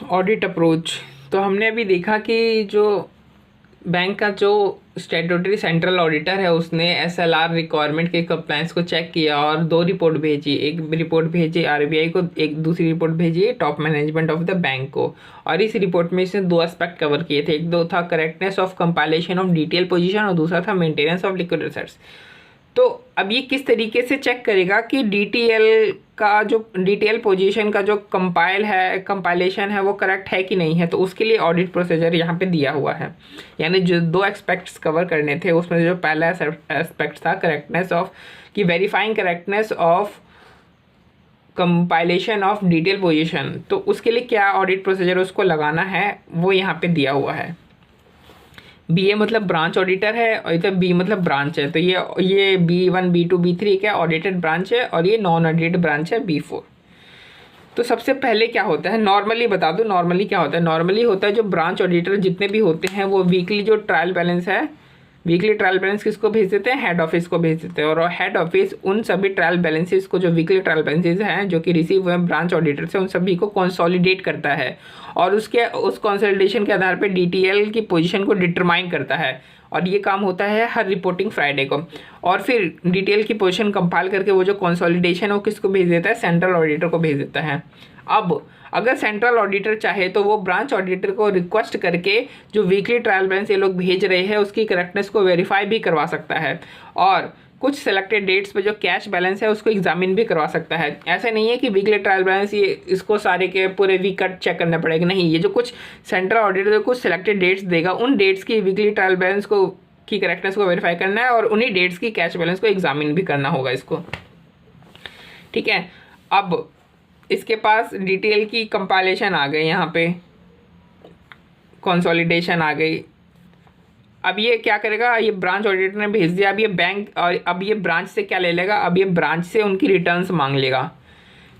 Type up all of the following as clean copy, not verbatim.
Audit approach. तो हमने अभी देखा कि जो बैंक का जो स्टैट्यूटरी सेंट्रल ऑडिटर है उसने एसएलआर रिक्वायरमेंट के कंप्लायंस को चेक किया और दो रिपोर्ट भेजी। एक रिपोर्ट भेजी आरबीआई को, एक दूसरी रिपोर्ट भेजी top management of the bank को। और इस रिपोर्ट में इसने दो एस्पेक्ट कवर किए थे। एक दो था correctness of compilation of detail position और दूसरा था मेंटेनेंस ऑफ लिक्विड रिजर्व्स। तो अब ये किस तरीके से चेक करेगा कि डीटीएल का जो डिटेल पोजीशन का जो कंपाइलेशन है वो करेक्ट है कि नहीं है। तो उसके लिए ऑडिट प्रोसीजर यहाँ पे दिया हुआ है। यानी जो दो एस्पेक्ट्स कवर करने थे उसमें जो पहला एस्पेक्ट था करेक्टनेस ऑफ कि verifying correctness of compilation of detail position, तो उसके लिए क्या ऑडिट प्रोसीजर उसको लगाना है वो यहाँ पे दिया हुआ है। BA मतलब ब्रांच ऑडिटर है और इधर B मतलब ब्रांच है। तो ये B1 B2 B3 क्या ऑडिटेड ब्रांच है और ये नॉन ऑडिटेड ब्रांच है B4। तो सबसे पहले क्या होता है, नॉर्मली बता दूं नॉर्मली क्या होता है। नॉर्मली होता है जो ब्रांच ऑडिटर जितने भी होते हैं वो वीकली जो ट्रायल बैलेंस है, वीकली ट्रायल बैलेंस किसको भेज देते हैं, हेड ऑफिस को भेज देते हैं। और हेड ऑफिस उन सभी ट्रायल बैलेंसेस को, जो वीकली ट्रायल बैलेंसेस हैं जो कि रिसीव हुए ब्रांच ऑडिटर से, उन सभी को कंसोलिडेट करता है और उस कंसोलिडेशन के आधार पर डीटीएल की पोजीशन को डिटरमाइन करता है। और ये काम होता है हर रिपोर्टिंग फ्राइडे को। और फिर डिटेल की पोजीशन कंपाइल करके वो जो कंसोलिडेशन है वो किसको भेज देता है, सेंट्रल ऑडिटर को भेज देता है। अब अगर सेंट्रल ऑडिटर चाहे तो वो ब्रांच ऑडिटर को रिक्वेस्ट करके जो वीकली ट्रायल बैलेंस ये लोग भेज रहे हैं उसकी करेक्टनेस को वेरीफाई भी करवा सकता है और कुछ सेलेक्टेड डेट्स पे जो कैश बैलेंस है उसको एग्जामिन भी करवा सकता है। ऐसा नहीं है कि वीकली ट्रायल बैलेंस ये इसको सारे के पूरे वीक चेक करना पड़ेगा, नहीं। ये जो कुछ सेंट्रल ऑडिटर जो कुछ सेलेक्टेड डेट्स देगा उन डेट्स की वीकली ट्रायल बैलेंस को की करेक्टनेस को वेरीफाई करना है और उन्हीं डेट्स की कैश बैलेंस को एग्जामिन भी करना होगा इसको, ठीक है। अब इसके पास डिटेल की कंपाइलेशन आ गई, यहाँ पे कंसोलिडेशन आ गई। अब ये क्या करेगा, ये ब्रांच ऑडिटर ने भेज दिया। अब ये बैंक और अब ये ब्रांच से क्या ले लेगा, अब ये ब्रांच से उनकी रिटर्न्स मांग लेगा।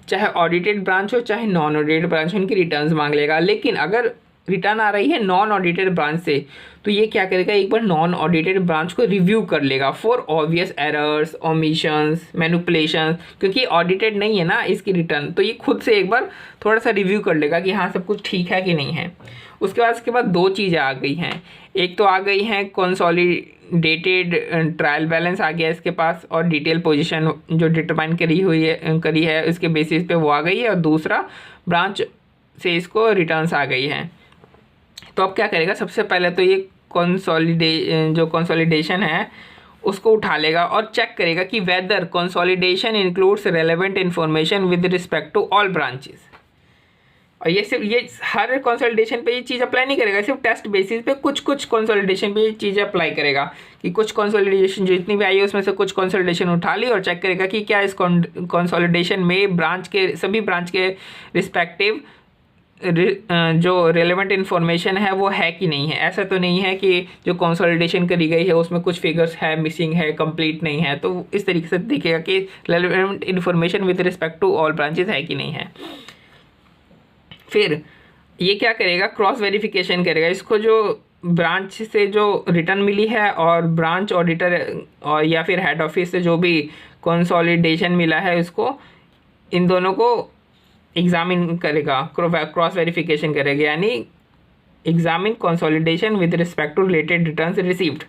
चाहे ऑडिटेड ब्रांच हो चाहे नॉन ऑडिटेड ब्रांच हो, उनकी रिटर्न्स मांग लेगा। लेकिन अगर रिटर्न आ रही है नॉन ऑडिटेड ब्रांच से तो ये क्या करेगा, एक बार नॉन ऑडिटेड ब्रांच को रिव्यू कर लेगा for obvious errors, omissions, manipulations. क्योंकि ऑडिटेड नहीं है ना इसकी रिटर्न, तो ये खुद से एक बार थोड़ा सा रिव्यू कर लेगा कि हाँ सब कुछ ठीक है कि नहीं है। उसके बाद दो चीज़ें आ गई हैं। एक तो आ गई हैं कंसोलिडेटेड ट्रायल बैलेंस आ गया इसके पास और डिटेल पोजीशन जो डिटरमाइन करी है उसके बेसिस पे वो आ गई है, और दूसरा ब्रांच से इसको रिटर्न्स आ गई हैं। तो अब क्या करेगा, सबसे पहले तो ये कंसोलिडेशन है उसको उठा लेगा और चेक करेगा कि whether consolidation includes relevant information with respect to all branches. और ये हर कंसोलिडेशन पे ये चीज़ अप्लाई नहीं करेगा, सिर्फ टेस्ट बेसिस पे कुछ कंसोलिडेशन पे ये चीज़ें अप्लाई करेगा कि कुछ कंसोलिडेशन जो इतनी भी आई है उसमें से कुछ कंसोलिडेशन उठा ली और चेक करेगा कि क्या इस कंसोलिडेशन में सभी ब्रांच के रिस्पेक्टिव जो रेलेवेंट इन्फॉर्मेशन है वो है कि नहीं है। ऐसा तो नहीं है कि जो कंसोलिडेशन करी गई है उसमें कुछ फिगर्स है मिसिंग है, कंप्लीट नहीं है। तो इस तरीके से देखेगा कि relevant information with respect to all branches है कि नहीं है। फिर ये क्या करेगा, क्रॉस वेरिफिकेशन करेगा। इसको जो ब्रांच से जो रिटर्न मिली है और ब्रांच ऑडिटर और या फिर हेड ऑफिस से जो भी कंसोलिडेशन मिला है उसको, इन दोनों को एग्जामिन करेगा, क्रॉस वेरिफिकेशन करेगा। यानी examine consolidation with respect to related returns received.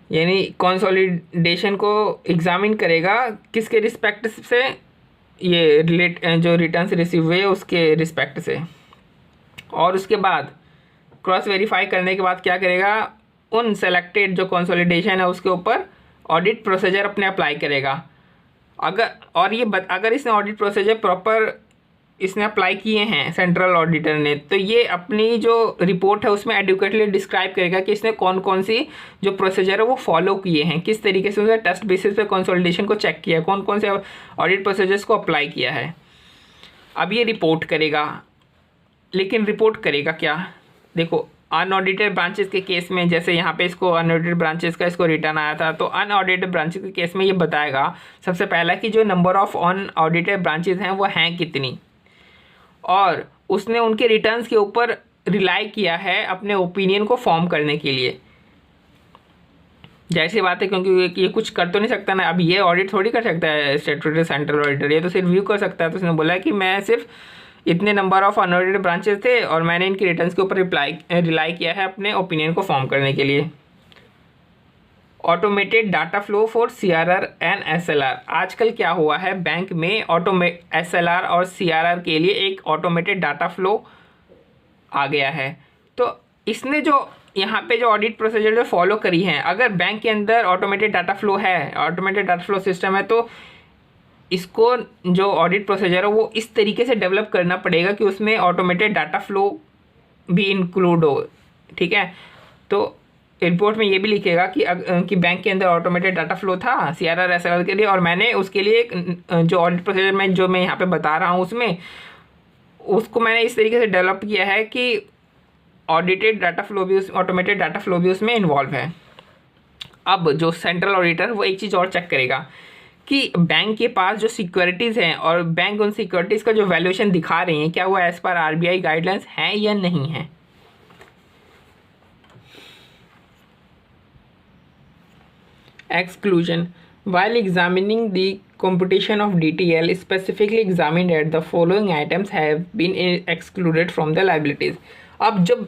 यानी कंसोलिडेशन को एग्जामिन करेगा किसके रिस्पेक्ट से, ये जो रिटर्न्स रिसीव हुए उसके रिस्पेक्ट से। और उसके बाद क्रॉस वेरीफाई करने के बाद क्या करेगा, उन सेलेक्टेड जो कंसोलिडेशन है उसके ऊपर ऑडिट प्रोसीजर अपने अप्लाई करेगा। अगर इसने ऑडिट प्रोसीजर प्रॉपर इसने अप्लाई किए हैं सेंट्रल ऑडिटर ने, तो ये अपनी जो रिपोर्ट है उसमें एडुकेटली डिस्क्राइब करेगा कि इसने कौन कौन सी जो प्रोसीजर है वो फॉलो किए हैं, किस तरीके से उसने टेस्ट बेसिस पे कंसोलिडेशन को चेक किया, कौन कौन से ऑडिट प्रोसीजर्स को अप्लाई किया है। अब ये रिपोर्ट करेगा, लेकिन रिपोर्ट करेगा क्या, देखो अनऑडिटेड ब्रांचेस के केस में, जैसे यहाँ पे इसको अनऑडिटेड ब्रांचेस का इसको रिटर्न आया था, तो अनऑडिटेड ब्रांचेस के केस में ये बताएगा सबसे पहला कि जो नंबर ऑफ अनऑडिटेड ब्रांचेस हैं वो हैं कितनी, और उसने उनके रिटर्न्स के ऊपर रिलाई किया है अपने ओपिनियन को फॉर्म करने के लिए। जैसी बात है, क्योंकि ये कुछ कर तो नहीं सकता ना, अब ये ऑडिट थोड़ी कर सकता है स्टैट्यूटरी सेंट्रल ऑडिटर, ये तो सिर्फ व्यू कर सकता है। तो उसने बोला कि मैं सिर्फ इतने नंबर ऑफ अनऑडिटेड ब्रांचेस थे और मैंने इनकी रिटर्न्स के ऊपर रिलाई किया है अपने ओपिनियन को फॉर्म करने के लिए। Automated data flow for CRR and SLR। आजकल क्या हुआ है, बैंक में SLR और CRR के लिए एक ऑटोमेटेड डाटा फ्लो आ गया है। तो इसने जो यहाँ पे जो ऑडिट प्रोसीजर जो फॉलो करी है, अगर बैंक के अंदर ऑटोमेटेड डाटा फ्लो है, ऑटोमेटेड डाटा फ्लो सिस्टम है, तो इसको जो ऑडिट प्रोसीजर है वो इस तरीके से डेवलप करना पड़ेगा कि उसमें ऑटोमेटेड डाटा फ्लो भी इंक्लूड हो। ठीक है, तो रिपोर्ट में ये भी लिखेगा कि बैंक के अंदर ऑटोमेटेड डाटा फ्लो था CRR SLR के लिए, और मैंने उसके लिए जो ऑडिट प्रोसीजर में जो मैं यहाँ पे बता रहा हूँ उसमें उसको मैंने इस तरीके से डेवलप किया है कि ऑडिटेड डाटा फ्लो भी ऑटोमेटेड डाटा फ्लो भी उसमें इन्वॉल्व है। अब जो सेंट्रल ऑडिटर वो एक चीज़ और चेक करेगा कि बैंक के पास जो सिक्योरिटीज़ हैं और बैंक उन सिक्योरिटीज़ का जो वैल्यूएशन दिखा रही हैं क्या वो एज़ पर RBI गाइडलाइंस हैं या नहीं है। Exclusion. While examining the computation of DTL, specifically examined that the following items have been excluded from the liabilities. अब जब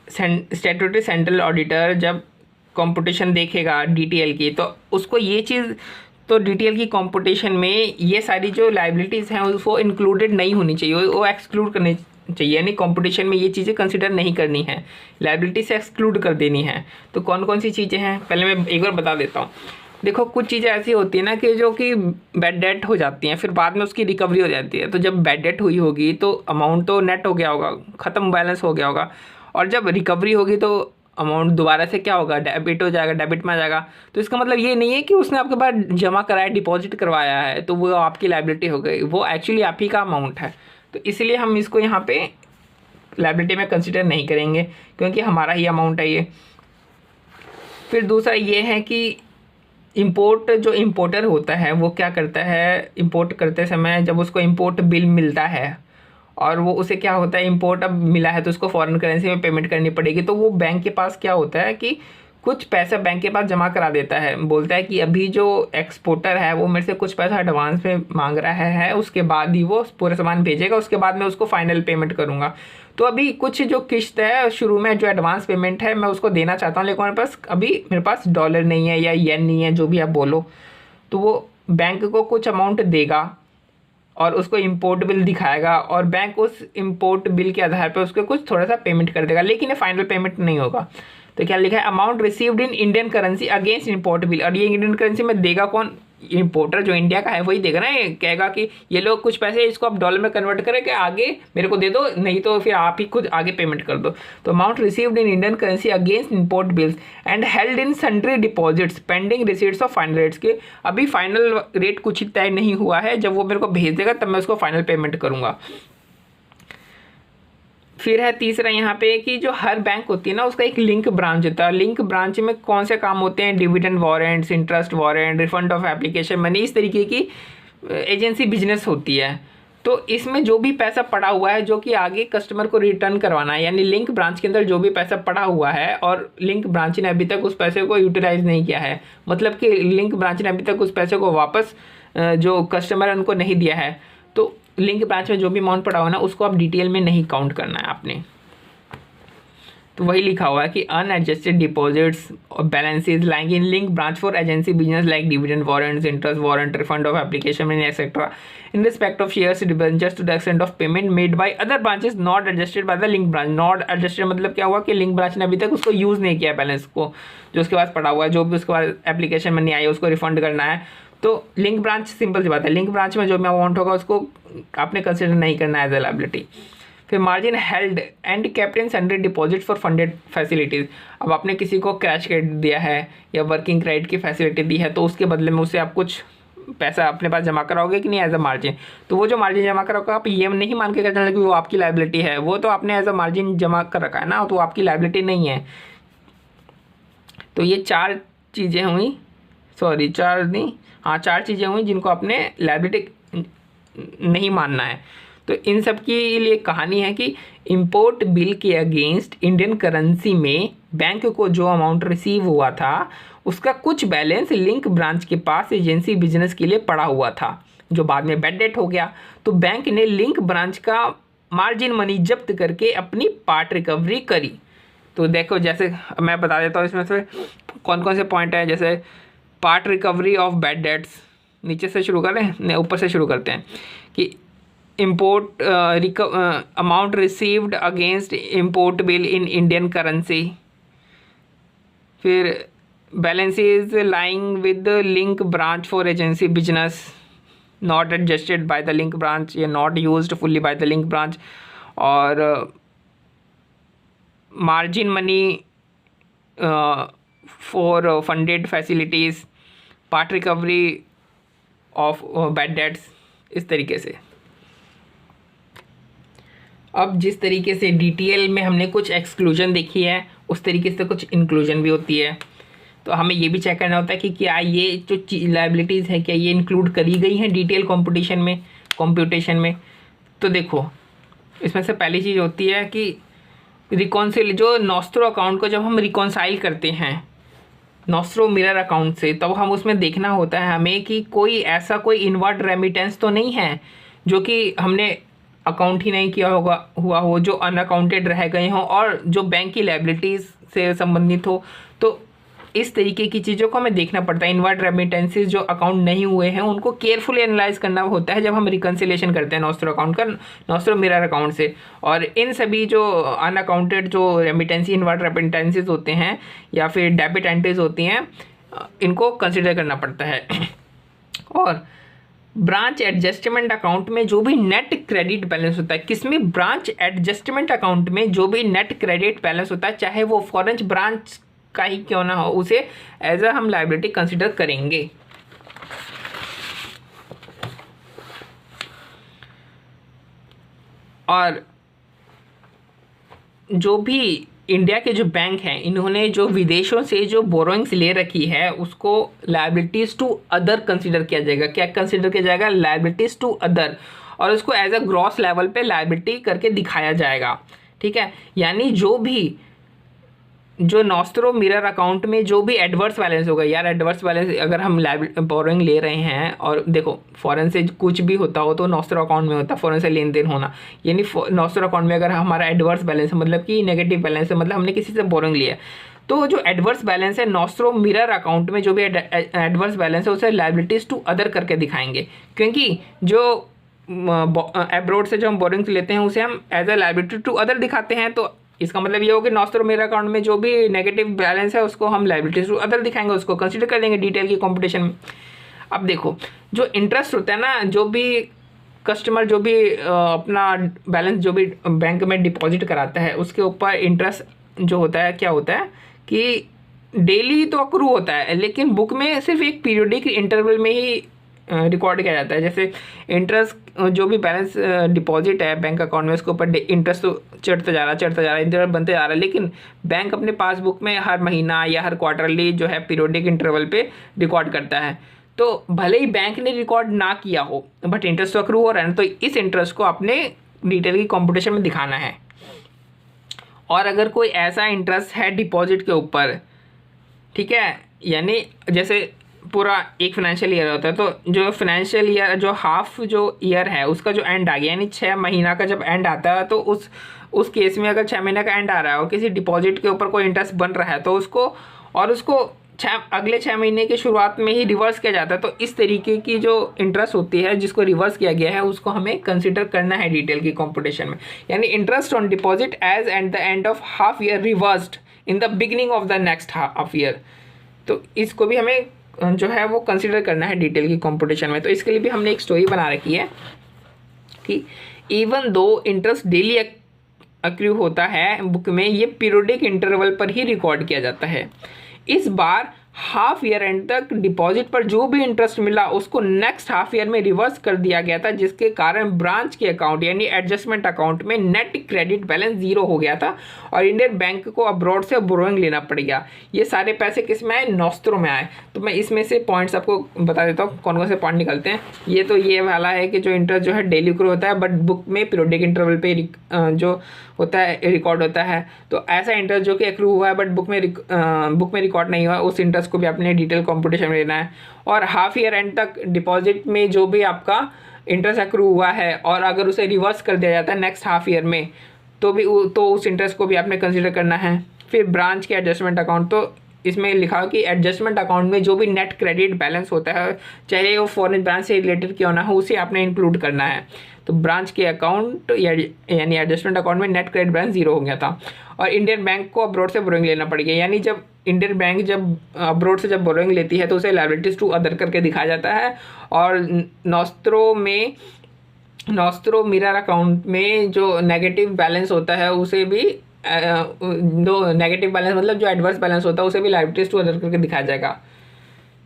स्टैट्यूटरी सेंट्रल ऑडिटर जब कंप्यूटेशन देखेगा DTL की, तो उसको ये चीज़ तो DTL की कंप्यूटेशन में ये सारी जो लाइबिलिटीज़ हैं वो इंक्लूडेड नहीं होनी चाहिए, वो एक्सक्लूड करनी चाहिए, यानी कंपटीशन में ये चीज़ें कंसिडर नहीं करनी है, लाइबिलिटी से एक्सक्लूड कर देनी है। तो कौन कौन सी चीज़ें हैं पहले मैं एक बार बता देता हूँ। देखो, कुछ चीज़ें ऐसी होती है ना कि जो कि बैड डेट हो जाती हैं, फिर बाद में उसकी रिकवरी हो जाती है। तो जब बैड डेट हुई होगी तो अमाउंट तो नेट हो गया होगा, ख़त्म बैलेंस हो गया होगा, और जब रिकवरी होगी तो अमाउंट दोबारा से क्या होगा, डेबिट हो जाएगा, डेबिट में आ जाएगा। तो इसका मतलब ये नहीं है कि उसने आपके पास जमा कराया, डिपॉजिट करवाया है तो वो आपकी लाइबिलिटी हो गई, वो एक्चुअली आप ही का अमाउंट है। तो इसलिए हम इसको यहाँ पे लाइबिलिटी में कंसिडर नहीं करेंगे क्योंकि हमारा ही अमाउंट है ये। फिर दूसरा ये है कि इंपोर्ट जो इंपोर्टर होता है वो क्या करता है, इंपोर्ट करते समय जब उसको इंपोर्ट बिल मिलता है और वो उसे क्या होता है, इंपोर्ट अब मिला है तो उसको फॉरेन करेंसी में पेमेंट करनी पड़ेगी, तो वो बैंक के पास क्या होता है कि कुछ पैसा बैंक के पास जमा करा देता है, बोलता है कि अभी जो एक्सपोर्टर है वो मेरे से कुछ पैसा एडवांस में मांग रहा है, उसके बाद ही वो पूरा सामान भेजेगा, उसके बाद मैं उसको फाइनल पेमेंट करूँगा। तो अभी कुछ जो किस्त है शुरू में जो एडवांस पेमेंट है मैं उसको देना चाहता हूँ, लेकिन मेरे पास डॉलर नहीं है या येन नहीं है, जो भी आप बोलो, तो वो बैंक को कुछ अमाउंट देगा और उसको इंपोर्ट बिल दिखाएगा और बैंक उस इंपोर्ट बिल के आधार पर उसको कुछ थोड़ा सा पेमेंट कर देगा, लेकिन ये फाइनल पेमेंट नहीं होगा। तो क्या लिखा है, amount received in Indian currency against import bill, और ये इंडियन करेंसी में देगा कौन, इंपोर्टर जो इंडिया का है वही देगा ना। ये कहेगा कि ये लोग कुछ पैसे इसको आप डॉलर में कन्वर्ट करें कि आगे मेरे को दे दो, नहीं तो फिर आप ही खुद आगे पेमेंट कर दो। तो amount received in Indian currency against import bills and held in sundry deposits pending receipts of final rates के, अभी फाइनल रेट कुछ ही तय नहीं हुआ है, जब वो मेरे को भेज देगा तब मैं उसको फाइनल पेमेंट करूँगा। फिर है तीसरा यहाँ पे कि जो हर बैंक होती है ना उसका एक लिंक ब्रांच होता है। लिंक ब्रांच में कौन से काम होते हैं, dividend warrants, interest warrant, refund of application money, इस तरीके की एजेंसी बिजनेस होती है। तो इसमें जो भी पैसा पड़ा हुआ है जो कि आगे कस्टमर को रिटर्न करवाना है, यानी लिंक ब्रांच के अंदर जो भी पैसा पड़ा हुआ है और लिंक ब्रांच ने अभी तक उस पैसे को यूटिलाइज नहीं किया है, मतलब कि लिंक ब्रांच ने अभी तक उस पैसे को वापस जो कस्टमर है उनको नहीं दिया है, तो लिंक ब्रांच में जो भी अमाउंट पड़ा हुआ ना उसको आप डिटेल में नहीं काउंट करना है आपने। तो वही लिखा हुआ है कि अनएडजस्टेड डिपॉजिट्स और balances lying in link branch for agency business like dividend warrants, interest warrant, refund of application money etcetera in respect of shares debentures to the extent of payment made by other branches not adjusted by the link branch. Not adjusted मतलब क्या हुआ कि link branch ने अभी तक उसको use नहीं किया, बैलेंस को जो उसके पास पड़ा हुआ है, जो भी उसके पास एप्लीकेशन मनी आई है उसको रिफंड करना है। तो लिंक ब्रांच सिंपल सी बात है, लिंक ब्रांच में जो भी अमाउंट होगा उसको आपने कंसिडर नहीं करना एज ए लायबिलिटी। फिर margin held and kept in sundry deposit for funded facilities, अब आपने किसी को कैश क्रेडिट दिया है या वर्किंग क्रेडिट की फैसिलिटी दी है तो उसके बदले में उससे आप कुछ पैसा अपने पास जमा कराओगे कि नहीं एज अ मार्जिन। तो वो जो मार्जिन जमा कराओगे आप ये नहीं मान के चलना कि वो आपकी लायबिलिटी है, वो तो आपने एज अ मार्जिन जमा कर रखा है ना, तो आपकी लायबिलिटी नहीं है। तो ये चार चीज़ें हुई, सॉरी चार नहीं, हाँ चार चीज़ें हुई जिनको आपने लायबिलिटी नहीं मानना है। तो इन सब की लिए कहानी है कि इंपोर्ट बिल के अगेंस्ट इंडियन करेंसी में बैंक को जो अमाउंट रिसीव हुआ था उसका कुछ बैलेंस लिंक ब्रांच के पास एजेंसी बिजनेस के लिए पड़ा हुआ था, जो बाद में बैड डेट हो गया। तो बैंक ने लिंक ब्रांच का मार्जिन मनी जब्त करके अपनी पार्ट रिकवरी करी। तो देखो, जैसे मैं बता देता हूँ इसमें से कौन कौन से पॉइंट है। जैसे part recovery of bad debts, नीचे से शुरू करें, ऊपर से शुरू करते हैं कि import amount received against import bill in Indian currency. फिर balances lying with the link branch for agency business not adjusted by the link branch या not used fully by the link branch, और margin money for funded facilities, part recovery of bad debts, इस तरीके से। अब जिस तरीके से detail में हमने कुछ एक्सक्लूजन देखी है, उस तरीके से कुछ इंक्लूजन भी होती है। तो हमें ये भी चेक करना होता है कि क्या ये जो लाइबिलिटीज़ है क्या ये इंक्लूड करी गई हैं डिटेल कंप्यूटेशन में। तो देखो, इसमें से पहली चीज़ होती है कि रिकॉन्सिल, जो नॉस्ट्रो अकाउंट को जब हम रिकॉन्साइल करते हैं नॉस्ट्रो मिरर अकाउंट से, तब हम उसमें देखना होता है हमें कि कोई ऐसा कोई इनवर्ड रेमिटेंस तो नहीं है जो कि हमने अकाउंट ही नहीं किया हुआ हो, जो अनअकाउंटेड रह गए हों और जो बैंक की लाइबिलिटीज़ से संबंधित हो। तो इस तरीके की चीज़ों को हमें देखना पड़ता है। इनवर्ड रेमिटेंसेस जो अकाउंट नहीं हुए हैं उनको केयरफुली एनालाइज करना होता है जब हम रिकन्सिलेशन करते हैं नॉस्ट्रो अकाउंट का नॉस्ट्रो मिरर अकाउंट से। और इन सभी जो अनअकाउंटेड जो रेमिटेंसी इनवर्ड रेमिटेंसेस होते हैं या फिर डेबिट एंट्रीज होती हैं, इनको कंसिडर करना पड़ता है। और ब्रांच एडजस्टमेंट अकाउंट में जो भी नेट क्रेडिट बैलेंस होता है, किसमें? ब्रांच एडजस्टमेंट अकाउंट में जो भी नेट क्रेडिट बैलेंस होता है, चाहे वो फॉरेन ब्रांच का ही क्यों ना हो, उसे एज अ हम लायबिलिटी कंसिडर करेंगे। और जो भी इंडिया के जो बैंक हैं, इन्होंने जो विदेशों से जो बोरोइंग्स ले रखी है उसको लायबिलिटीज़ टू अदर कंसिडर किया जाएगा। क्या कंसिडर किया जाएगा? लायबिलिटीज़ टू अदर, और उसको एज अ ग्रॉस लेवल पे लायबिलिटी करके दिखाया जाएगा। ठीक है, यानी जो नॉस्ट्रो मिरर अकाउंट में जो भी एडवर्स बैलेंस होगा, यार एडवर्स बैलेंस अगर हम बोरोइंग ले रहे हैं, और देखो फॉरेन से कुछ भी होता हो तो नॉस्ट्रो अकाउंट में होता है, फॉरेन से लेन देन होना, यानी नॉस्ट्रो अकाउंट में अगर हमारा एडवर्स बैलेंस है, मतलब कि नेगेटिव बैलेंस है, मतलब हमने किसी से बोरोइंग लिया, तो जो एडवर्स बैलेंस है नॉस्ट्रो मिरर अकाउंट में जो भी एडवर्स बैलेंस है उसे लायबिलिटीज़ टू अदर करके दिखाएंगे। क्योंकि जो एब्रोड से जो हम बोरोइंग लेते हैं उसे हम as a liability to other दिखाते हैं। तो इसका मतलब ये हो कि नॉस्ट्रो मिरर अकाउंट में जो भी नेगेटिव बैलेंस है उसको हम लायबिलिटीज टू अदर दिखाएंगे, उसको कंसीडर कर लेंगे डिटेल की कंपटीशन में। अब देखो, जो इंटरेस्ट होता है ना, जो भी कस्टमर जो भी अपना बैलेंस जो भी बैंक में डिपॉजिट कराता है उसके ऊपर इंटरेस्ट जो होता है, क्या होता है कि डेली तो अक्रू होता है, लेकिन बुक में सिर्फ एक पीरियडिक इंटरवल में ही रिकॉर्ड किया जाता है। जैसे इंटरेस्ट जो भी बैलेंस डिपॉजिट है बैंक अकाउंट में उसके ऊपर इंटरेस्ट तो चढ़ता जा रहा है, इंटरवल बनते जा रहा है, लेकिन बैंक अपने पासबुक में हर महीना या हर क्वार्टरली जो है पीरियडिक इंटरवल पे रिकॉर्ड करता है। तो भले ही बैंक ने रिकॉर्ड ना किया हो बट इंटरेस्ट तो अक्रू हो रहा है, तो इस इंटरेस्ट को अपने डिटेल की कॉम्पिटिशन में दिखाना है। और अगर कोई ऐसा इंटरेस्ट है डिपॉजिट के ऊपर, ठीक है, यानी जैसे पूरा एक फाइनेंशियल ईयर होता है, तो जो फाइनेंशियल ईयर जो हाफ जो ईयर है उसका जो एंड आ गया, यानी 6 महीना का जब एंड आता है, तो उस केस में अगर 6 महीने का एंड आ रहा है और किसी डिपॉजिट के ऊपर कोई इंटरेस्ट बन रहा है तो उसको अगले 6 महीने की शुरुआत में ही रिवर्स किया जाता है। तो इस तरीके की जो इंटरेस्ट होती है जिसको रिवर्स किया गया है उसको हमें कंसिडर करना है डिटेल की कॉम्पिटिशन में। यानी interest on deposit as at the end of half year reversed in the beginning of the next half year, तो इसको भी हमें जो है वो कंसिडर करना है डिटेल की कंपटीशन में। तो इसके लिए भी हमने एक स्टोरी बना रखी है कि even though interest daily accrue होता है बुक में, ये पीरियडिक इंटरवल पर ही रिकॉर्ड किया जाता है। इस बार हाफ ईयर एंड तक डिपॉजिट पर जो भी इंटरेस्ट मिला उसको नेक्स्ट हाफ ईयर में रिवर्स कर दिया गया था, जिसके कारण ब्रांच के अकाउंट यानी एडजस्टमेंट अकाउंट में नेट क्रेडिट बैलेंस 0 हो गया था और इंडियन बैंक को अब्रॉड से बोरोइंग लेना पड़ गया। ये सारे पैसे किस में आए? नॉस्ट्रो में आए। तो मैं इसमें से पॉइंट्स आपको बता देता हूँ कौन कौन से पॉइंट निकलते हैं। ये तो ये वाला है कि जो इंटरेस्ट जो है डेली अक्रू होता है बट बुक में पीरियडिक इंटरवल पे जो होता है रिकॉर्ड होता है। तो ऐसा इंटरेस्ट जो कि अक्रू हुआ है बट बुक में रिकॉर्ड नहीं हुआ, उस इंटरेस्ट इंटरेस्ट को भी आपने डिटेल कंप्यूटेशन में लेना है। और हाफ ईयर एंड तक डिपॉजिट में जो भी आपका इंटरेस्ट एक्रू हुआ है और अगर उसे रिवर्स कर दिया जाता है नेक्स्ट हाफ ईयर में तो उस इंटरेस्ट को भी आपने कंसिडर करना है। फिर ब्रांच के एडजस्टमेंट अकाउंट, तो इसमें लिखा हो कि एडजस्टमेंट अकाउंट में जो भी नेट क्रेडिट बैलेंस होता है चाहे वो फॉरेन ब्रांच से रिलेटेड क्यों ना हो उसे आपने इंक्लूड करना है। तो ब्रांच के अकाउंट यानी एडजस्टमेंट अकाउंट में नेट क्रेडिट बैलेंस 0 हो गया था। और इंडियन बैंक को अब्रॉड से बोरोइंग लेना पड़ गया, यानी जब इंडियन बैंक जब अब्रॉड से जब बोरोइंग लेती है तो उसे लायबिलिटीज टू अदर करके दिखाया जाता है। और नॉस्त्रो मिरर अकाउंट में जो नेगेटिव बैलेंस होता है उसे भी दो नेगेटिव बैलेंस मतलब जो एडवर्स बैलेंस होता है उसे भी लायबिलिटीज टू अदर करके दिखाया जाएगा,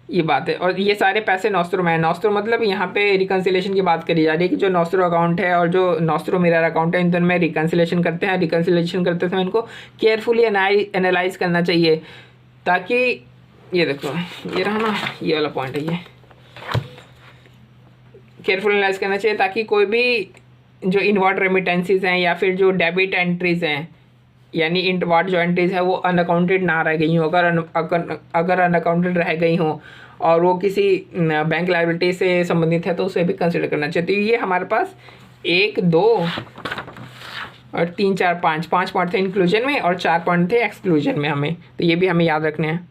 ये बात है। और ये सारे पैसे नॉस्त्रो में है। नॉस्त्रो मतलब यहाँ पे रिकन्सिलेशन की बात करी जा रही है कि जो नॉस्त्रो अकाउंट है और जो नॉस्त्रो मिरर अकाउंट है इन दोनों में रिकन्सिलेशन करते हैं। रिकन्सिलेशन करते समय इनको केयरफुली एनालाइज करना चाहिए ताकि ये देखो ये रहा ना, ये वाला पॉइंट है, ये केयरफुल एनालाइज करना चाहिए ताकि कोई भी जो इनवर्ड रेमिटेंसीज हैं या फिर जो डेबिट एंट्रीज हैं यानी इंटवार्ड जो एंट्रीज है वो अनअकाउंटेड ना रह गई हों। अगर अनअकाउंटेड रह गई हों और वो किसी बैंक लायबिलिटी से संबंधित है तो उसे भी कंसिडर करना चाहिए। तो ये हमारे पास 1, 2 और 3, 4, 5 पॉइंट थे इंक्लूजन में और 4 पॉइंट थे एक्सक्लूजन में हमें, तो ये भी हमें याद रखने हैं।